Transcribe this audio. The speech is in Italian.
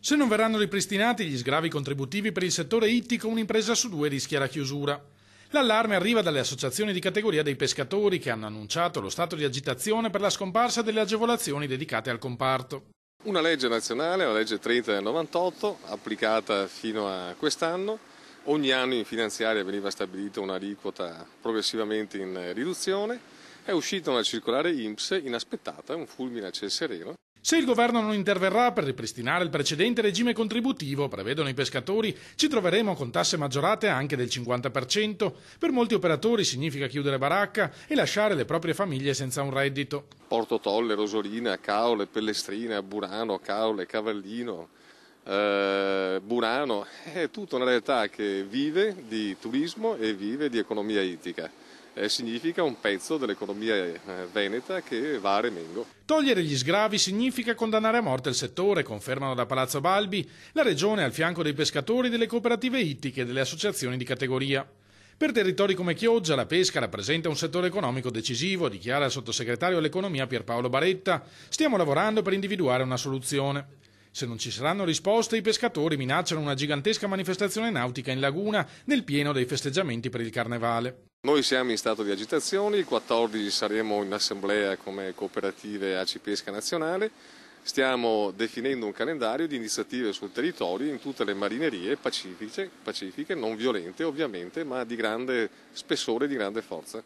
Se non verranno ripristinati gli sgravi contributivi per il settore ittico, un'impresa su due rischia la chiusura. L'allarme arriva dalle associazioni di categoria dei pescatori che hanno annunciato lo stato di agitazione per la scomparsa delle agevolazioni dedicate al comparto. Una legge nazionale, la legge 30 del 98, applicata fino a quest'anno. Ogni anno in finanziaria veniva stabilita un'aliquota progressivamente in riduzione. È uscita una circolare INPS inaspettata, un fulmine a ciel sereno. Se il governo non interverrà per ripristinare il precedente regime contributivo, prevedono i pescatori, ci troveremo con tasse maggiorate anche del 50%. Per molti operatori significa chiudere baracca e lasciare le proprie famiglie senza un reddito. Porto Tolle, Rosolina, Caole, Pellestrina, Burano, Caole, Cavallino, Burano, è tutta una realtà che vive di turismo e vive di economia ittica. Significa un pezzo dell'economia veneta che va a remengo. Togliere gli sgravi significa condannare a morte il settore, confermano da Palazzo Balbi la Regione al fianco dei pescatori, delle cooperative ittiche e delle associazioni di categoria. Per territori come Chioggia la pesca rappresenta un settore economico decisivo, dichiara il sottosegretario all'economia Pierpaolo Baretta. Stiamo lavorando per individuare una soluzione. Se non ci saranno risposte, i pescatori minacciano una gigantesca manifestazione nautica in laguna nel pieno dei festeggiamenti per il Carnevale. Noi siamo in stato di agitazione, il 14 saremo in assemblea come cooperative ACI Pesca Nazionale, stiamo definendo un calendario di iniziative sul territorio in tutte le marinerie pacifiche, non violente ovviamente, ma di grande spessore e di grande forza.